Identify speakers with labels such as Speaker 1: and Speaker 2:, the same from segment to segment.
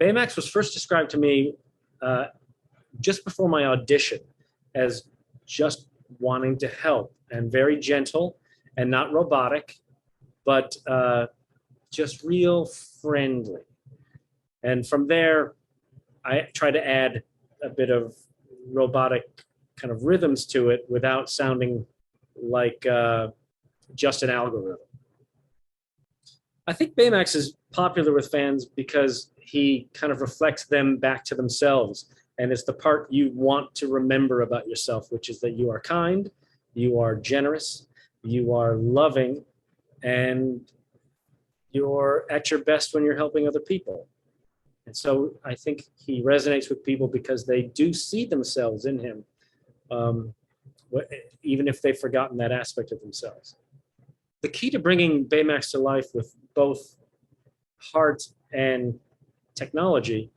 Speaker 1: Baymax was first described to me uh, just before my audition as just wanting to help and very gentle and not robotic, but just real friendly. And from there, I try to add a bit of robotic kind of rhythms to it without sounding like just an algorithm. I think Baymax is popular with fans because he kind of reflects them back to themselves. And it's the part you want to remember about yourself, which is that you are kind, you are generous, you are loving, and you're at your best when you're helping other people. And so I think he resonates with people because they do see themselves in him, um, even if they've forgotten that aspect of themselves. The key to bringing Baymax to life with both heart and technology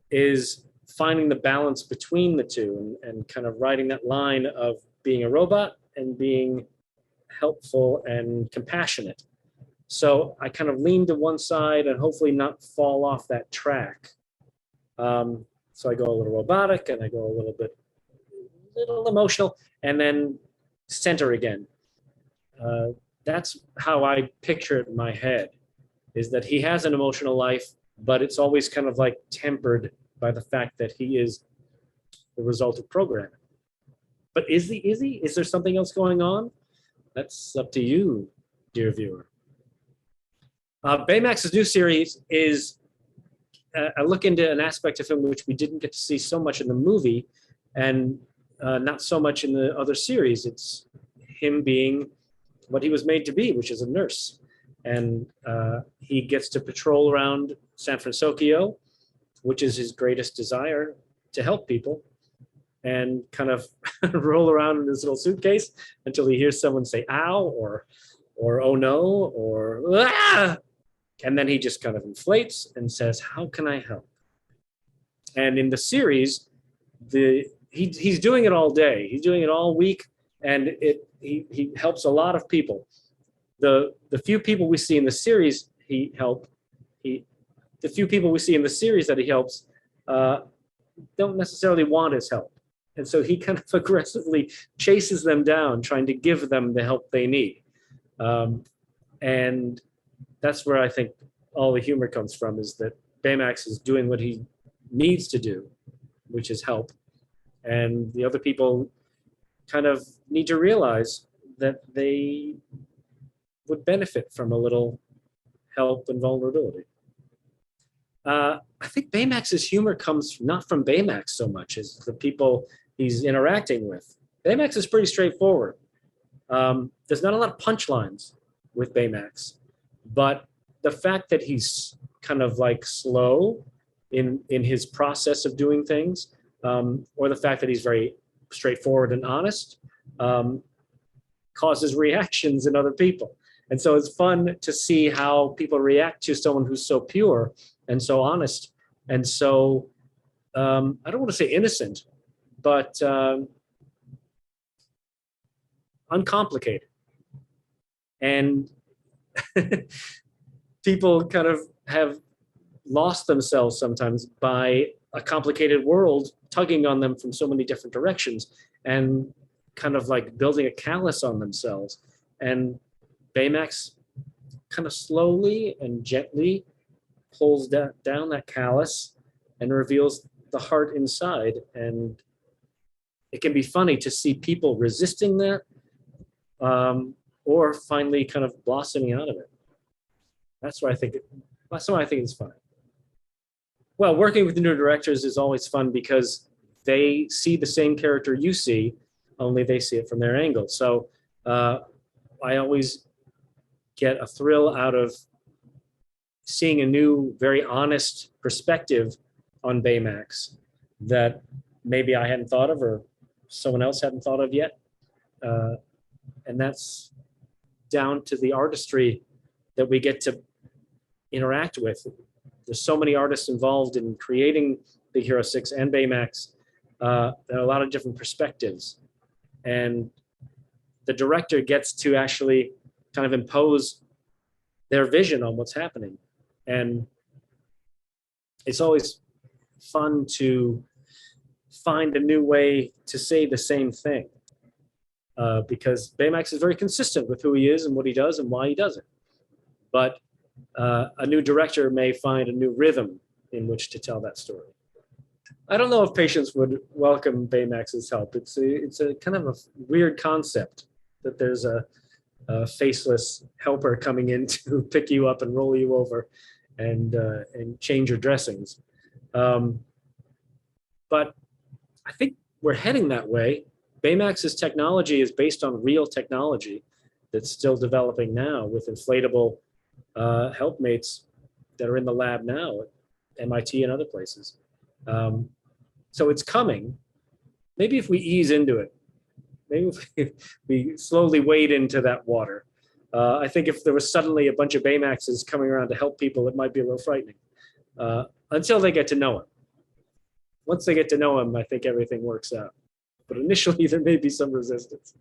Speaker 1: is finding the balance between the two and kind of riding that line of being a robot and being helpful and compassionate. So I kind of lean to one side and hopefully not fall off that track. So I go a little robotic and I go a little emotional, and then center again. That's how I picture it in my head, is that he has an emotional life, but it's always kind of like tempered by the fact that he is the result of programming. But is he? Is there something else going on? That's up to you, dear viewer. Baymax's new series is a look into an aspect of him which we didn't get to see so much in the movie, and not so much in the other series. It's him being what he was made to be, which is a nurse. And he gets to patrol around San Fransokyo, which is his greatest desire, to help people, and kind of roll around in his little suitcase until he hears someone say "ow" or "oh no" or "ah," and then he just kind of inflates and says, "How can I help?" And in the series, he's doing it all day. He's doing it all week, and he helps a lot of people. The few people we see in the series the few people we see in the series that he helps don't necessarily want his help. And so he kind of aggressively chases them down, trying to give them the help they need. And that's where I think all the humor comes from, is that Baymax is doing what he needs to do, which is help. And the other people kind of need to realize that they would benefit from a little help and vulnerability. I think Baymax's humor comes not from Baymax so much as the people he's interacting with. Baymax is pretty straightforward. There's not a lot of punchlines with Baymax, but the fact that he's kind of like slow in his process of doing things, or the fact that he's very straightforward and honest, causes reactions in other people. And so it's fun to see how people react to someone who's so pure and so honest and so, I don't want to say innocent, but uncomplicated. And people kind of have lost themselves sometimes by a complicated world tugging on them from so many different directions and kind of like building a callus on themselves. And Baymax kind of slowly and gently pulls down that callus and reveals the heart inside. And it can be funny to see people resisting that, or finally kind of blossoming out of it. That's why I think it's fun. Well, working with the new directors is always fun because they see the same character you see, only they see it from their angle. So I always get a thrill out of seeing a new, very honest perspective on Baymax that maybe I hadn't thought of or someone else hadn't thought of yet. And that's down to the artistry that we get to interact with. There's so many artists involved in creating Big Hero 6 and Baymax. There are a lot of different perspectives. And the director gets to actually kind of impose their vision on what's happening. And it's always fun to find a new way to say the same thing, because Baymax is very consistent with who he is and what he does and why he does it. But a new director may find a new rhythm in which to tell that story. I don't know if patients would welcome Baymax's help. It's a kind of a weird concept that there's a faceless helper coming in to pick you up and roll you over and change your dressings. But I think we're heading that way. Baymax's technology is based on real technology that's still developing now with inflatable helpmates that are in the lab now at MIT and other places. So it's coming. Maybe if we ease into it, maybe if we slowly wade into that water. I think if there was suddenly a bunch of Baymaxes coming around to help people, it might be a little frightening until they get to know him. Once they get to know him, I think everything works out. But initially, there may be some resistance.